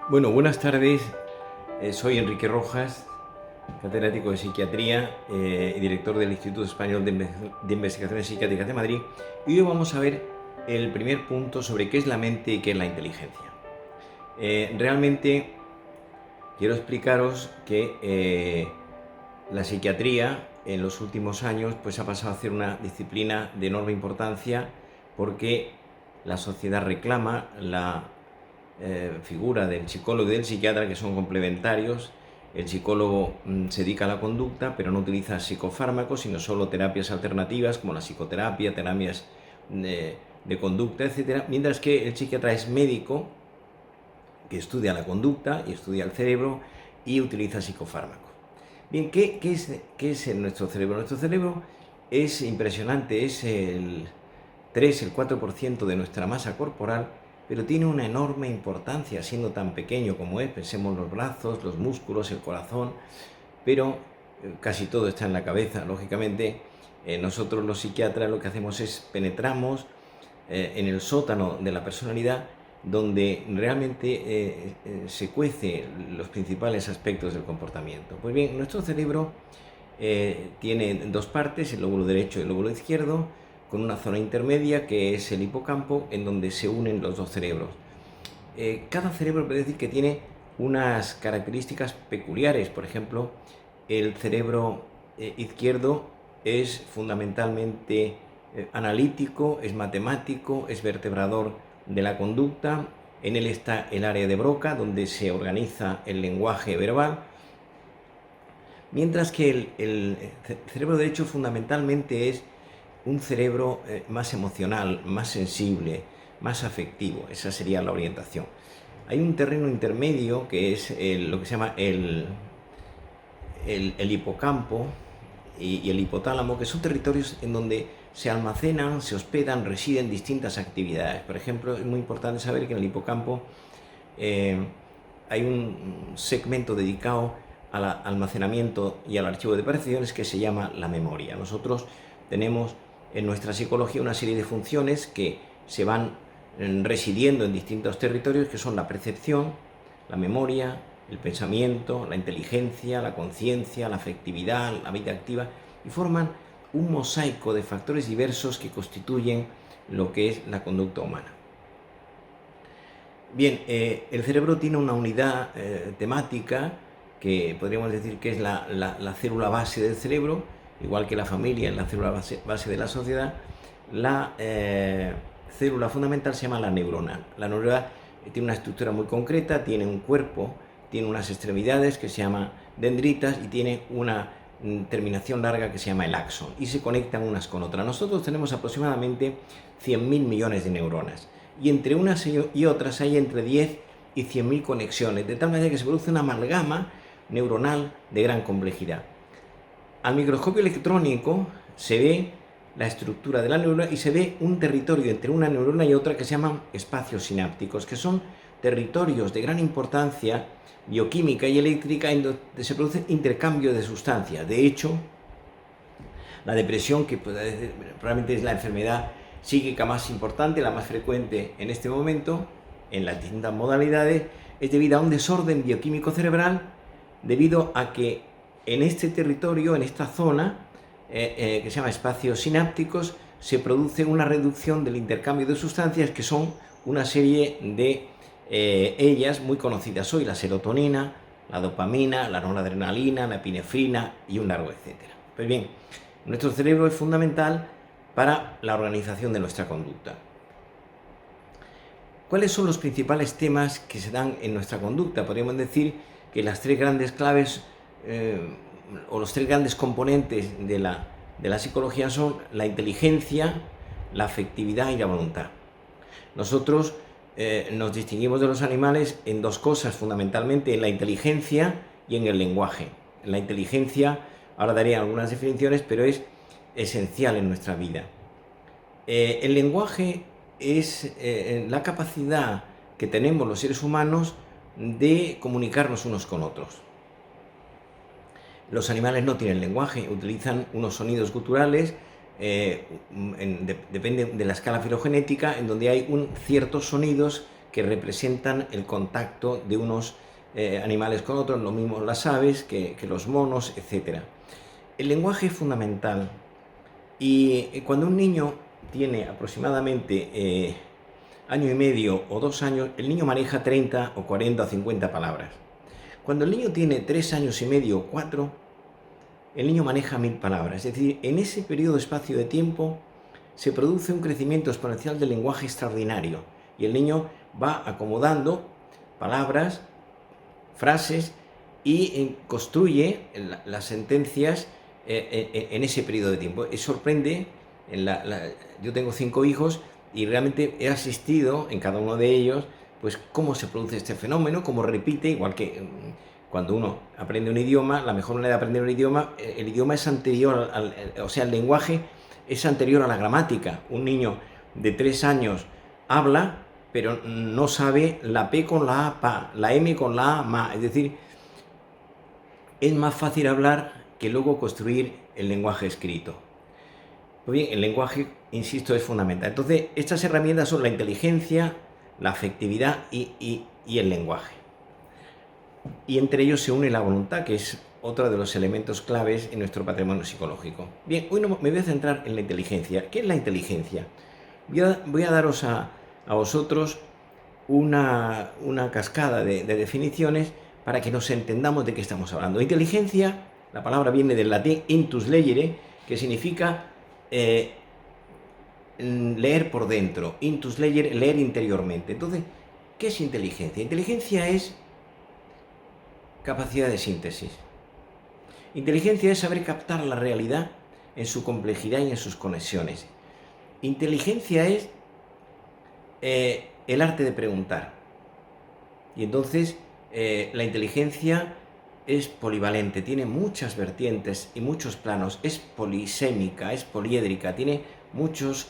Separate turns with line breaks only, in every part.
Bueno, buenas tardes. Soy Enrique Rojas, catedrático de Psiquiatría y director del Instituto Español de Investigaciones Psiquiátricas de Madrid. Y hoy vamos a ver el primer punto sobre qué es la mente y qué es la inteligencia. Realmente quiero explicaros que la psiquiatría en los últimos años pues, ha pasado a ser una disciplina de enorme importancia porque la sociedad reclama la figura del psicólogo y del psiquiatra, que son complementarios. El psicólogo se dedica a la conducta, pero no utiliza psicofármacos, sino solo terapias alternativas como la psicoterapia, terapias de conducta, etc. Mientras que el psiquiatra es médico, que estudia la conducta y estudia el cerebro y utiliza psicofármacos. Bien, ¿qué es nuestro cerebro? Nuestro cerebro es impresionante, es el 3, el 4% de nuestra masa corporal, pero tiene una enorme importancia siendo tan pequeño como es. Pensemos los brazos, los músculos, el corazón, pero casi todo está en la cabeza. Lógicamente, nosotros los psiquiatras lo que hacemos es penetramos en el sótano de la personalidad, donde realmente se cuecen los principales aspectos del comportamiento. Pues bien, nuestro cerebro tiene dos partes, el lóbulo derecho y el lóbulo izquierdo, con una zona intermedia que es el hipocampo, en donde se unen los dos cerebros. Cada cerebro puede decir que tiene unas características peculiares. Por ejemplo, el cerebro izquierdo es fundamentalmente analítico, es matemático, es vertebrador de la conducta. En él está el área de Broca, donde se organiza el lenguaje verbal. Mientras que el cerebro derecho fundamentalmente es un cerebro más emocional, más sensible, más afectivo. Esa sería la orientación. Hay un terreno intermedio que es lo que se llama el hipocampo y el hipotálamo, que son territorios en donde se almacenan, se hospedan, residen distintas actividades. Por ejemplo, es muy importante saber que en el hipocampo hay un segmento dedicado al almacenamiento y al archivo de percepciones que se llama la memoria. Nosotros tenemos en nuestra psicología una serie de funciones que se van residiendo en distintos territorios, que son la percepción, la memoria, el pensamiento, la inteligencia, la conciencia, la afectividad, la vida activa, y forman un mosaico de factores diversos que constituyen lo que es la conducta humana. Bien, el cerebro tiene una unidad temática que podríamos decir que es la célula base del cerebro, igual que la familia es la célula base de la sociedad. La célula fundamental se llama la neurona. La neurona tiene una estructura muy concreta, tiene un cuerpo, tiene unas extremidades que se llaman dendritas y tiene una terminación larga que se llama el axón, y se conectan unas con otras. Nosotros tenemos aproximadamente 100.000 millones de neuronas, y entre unas y otras hay entre 10 y 100.000 conexiones, de tal manera que se produce una amalgama neuronal de gran complejidad. Al microscopio electrónico se ve la estructura de la neurona y se ve un territorio entre una neurona y otra que se llaman espacios sinápticos, que son territorios de gran importancia bioquímica y eléctrica en donde se produce intercambio de sustancias. De hecho, la depresión, que probablemente es la enfermedad psíquica más importante, la más frecuente en este momento, en las distintas modalidades, es debido a un desorden bioquímico cerebral, debido a que en este territorio, en esta zona, que se llama espacios sinápticos, se produce una reducción del intercambio de sustancias, que son una serie de ellas muy conocidas hoy: la serotonina, la dopamina, la noradrenalina, la epinefrina y un largo etcétera. Pues bien, nuestro cerebro es fundamental para la organización de nuestra conducta. ¿Cuáles son los principales temas que se dan en nuestra conducta? Podríamos decir que las tres grandes claves o los tres grandes componentes de la psicología son la inteligencia, la afectividad y la voluntad. Nosotros nos distinguimos de los animales en dos cosas, fundamentalmente en la inteligencia y en el lenguaje. En la inteligencia, ahora daré algunas definiciones, pero es esencial en nuestra vida. El lenguaje es la capacidad que tenemos los seres humanos de comunicarnos unos con otros. Los animales no tienen lenguaje, utilizan unos sonidos guturales, depende de la escala filogenética, en donde hay ciertos sonidos que representan el contacto de unos animales con otros, lo mismo las aves que los monos, etc. El lenguaje es fundamental y cuando un niño tiene aproximadamente año y medio o 2 años, el niño maneja 30 o 40 o 50 palabras. Cuando el niño tiene 3 años y medio o 4, el niño maneja 1000 palabras. Es decir, en ese periodo de espacio de tiempo se produce un crecimiento exponencial del lenguaje extraordinario y el niño va acomodando palabras, frases y construye las sentencias en ese periodo de tiempo. Sorprende, yo tengo 5 hijos y realmente he asistido en cada uno de ellos pues cómo se produce este fenómeno, cómo repite, igual que cuando uno aprende un idioma, la mejor manera de aprender un idioma, el idioma es anterior o sea, el lenguaje es anterior a la gramática. Un niño de 3 años habla, pero no sabe la P con la A, pa, la M con la A, ma. Es decir, es más fácil hablar que luego construir el lenguaje escrito. Pues bien, el lenguaje, insisto, es fundamental. Entonces, estas herramientas son la inteligencia, la afectividad y el lenguaje. Y entre ellos se une la voluntad, que es otro de los elementos claves en nuestro patrimonio psicológico. Bien, hoy me voy a centrar en la inteligencia. ¿Qué es la inteligencia? Voy a daros a vosotros una cascada de definiciones para que nos entendamos de qué estamos hablando. Inteligencia, la palabra viene del latín intus legere, que significa leer por dentro. Intus legere, leer interiormente. Entonces, ¿qué es inteligencia? Inteligencia es capacidad de síntesis. Inteligencia es saber captar la realidad en su complejidad y en sus conexiones. Inteligencia es el arte de preguntar. Y entonces la inteligencia es polivalente, tiene muchas vertientes y muchos planos, es polisémica, es poliédrica, tiene muchas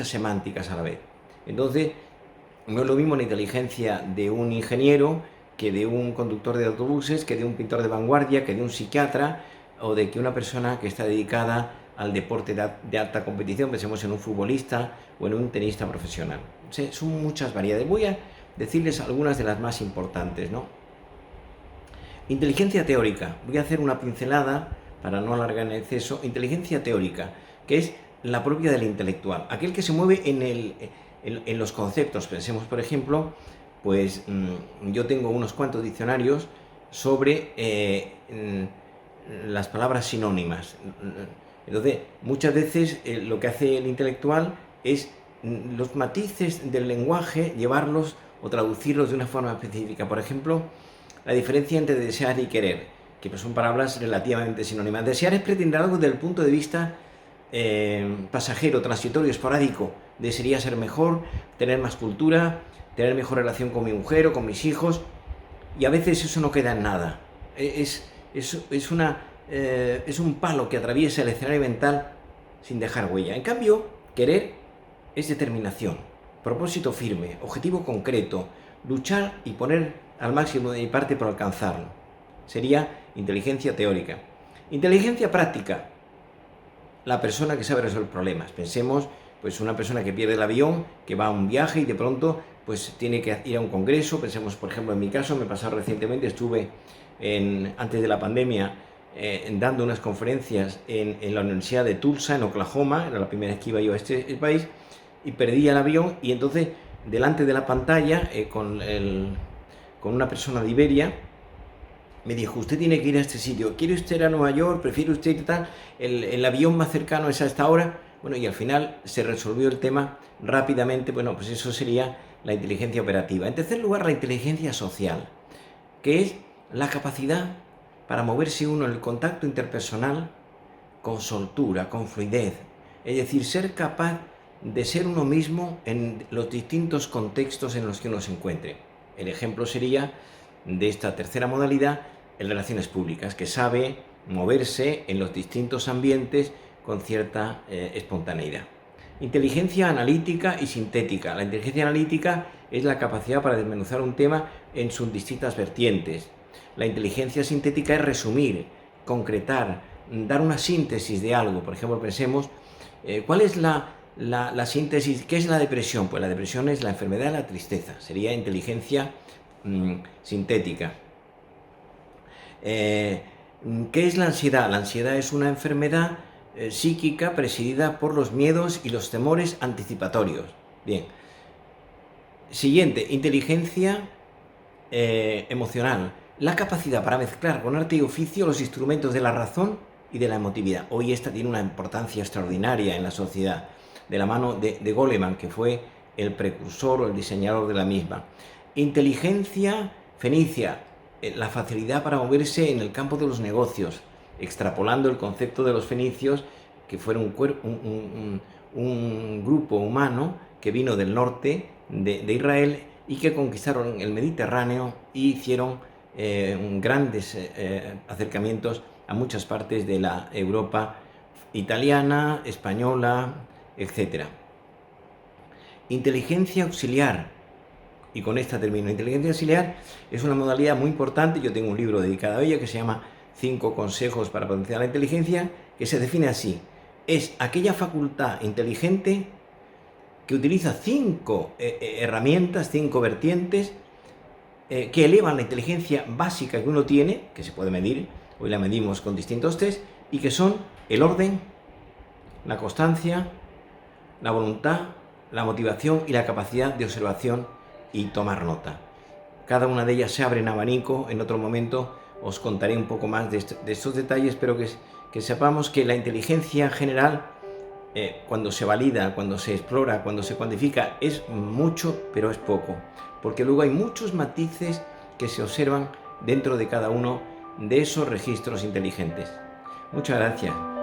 semánticas a la vez. Entonces, no es lo mismo la inteligencia de un ingeniero que de un conductor de autobuses, que de un pintor de vanguardia, que de un psiquiatra o de que una persona que está dedicada al deporte de alta competición, pensemos en un futbolista o en un tenista profesional. O sea, son muchas variedades. Voy a decirles algunas de las más importantes, ¿no? Inteligencia teórica. Voy a hacer una pincelada para no alargar en exceso. Inteligencia teórica, que es la propia del intelectual, aquel que se mueve en los conceptos. Pensemos, por ejemplo, pues yo tengo unos cuantos diccionarios sobre las palabras sinónimas. Entonces, muchas veces lo que hace el intelectual es los matices del lenguaje, llevarlos o traducirlos de una forma específica. Por ejemplo, la diferencia entre desear y querer, que pues son palabras relativamente sinónimas. Desear es pretender algo desde el punto de vista pasajero, transitorio, esporádico. Desearía ser mejor, tener más cultura, tener mejor relación con mi mujer o con mis hijos, y a veces eso no queda en nada. Es un palo que atraviesa el escenario mental sin dejar huella. En cambio, querer es determinación, propósito firme, objetivo concreto, luchar y poner al máximo de mi parte por alcanzarlo. Sería inteligencia teórica. Inteligencia práctica, la persona que sabe resolver problemas. Pensemos, pues una persona que pierde el avión, que va a un viaje y de pronto pues tiene que ir a un congreso. Pensemos, por ejemplo, en mi caso, me pasó recientemente, estuve antes de la pandemia dando unas conferencias en la Universidad de Tulsa, en Oklahoma. Era la primera vez que iba yo a este país, y perdí el avión, y entonces delante de la pantalla con una persona de Iberia me dijo: usted tiene que ir a este sitio, ¿quiere usted ir a Nueva York? ¿Prefiere usted ir tal? El avión más cercano es a esta hora. Bueno, y al final se resolvió el tema rápidamente. Bueno, pues eso sería la inteligencia operativa. En tercer lugar, la inteligencia social, que es la capacidad para moverse uno en el contacto interpersonal con soltura, con fluidez. Es decir, ser capaz de ser uno mismo en los distintos contextos en los que uno se encuentre. El ejemplo sería de esta tercera modalidad, en relaciones públicas, que sabe moverse en los distintos ambientes con cierta espontaneidad. Inteligencia analítica y sintética. La inteligencia analítica es la capacidad para desmenuzar un tema en sus distintas vertientes. La inteligencia sintética es resumir, concretar, dar una síntesis de algo. Por ejemplo, pensemos, ¿cuál es la la síntesis. ¿Qué es la depresión? Pues la depresión es la enfermedad de la tristeza, sería inteligencia sintética. ¿Qué es la ansiedad? La ansiedad es una enfermedad psíquica presidida por los miedos y los temores anticipatorios. Bien. Siguiente, inteligencia emocional. La capacidad para mezclar con arte y oficio los instrumentos de la razón y de la emotividad. Hoy esta tiene una importancia extraordinaria en la sociedad, de la mano de Goleman, que fue el precursor o el diseñador de la misma. Inteligencia fenicia, la facilidad para moverse en el campo de los negocios, extrapolando el concepto de los fenicios, que fueron un grupo humano que vino del norte de Israel y que conquistaron el Mediterráneo y hicieron grandes acercamientos a muchas partes de la Europa italiana, española, etc. Inteligencia auxiliar, y con esta termino. Inteligencia auxiliar es una modalidad muy importante, yo tengo un libro dedicado a ella que se llama 5 consejos para potenciar la inteligencia, que se define así: es aquella facultad inteligente que utiliza 5 herramientas, 5 vertientes que elevan la inteligencia básica que uno tiene, que se puede medir, hoy la medimos con distintos test, y que son el orden, la constancia, la voluntad, la motivación y la capacidad de observación y tomar nota. Cada una de ellas se abre en abanico. En otro momento os contaré un poco más de estos detalles, pero que sepamos que la inteligencia general, cuando se valida, cuando se explora, cuando se cuantifica, es mucho, pero es poco, porque luego hay muchos matices que se observan dentro de cada uno de esos registros inteligentes. Muchas gracias.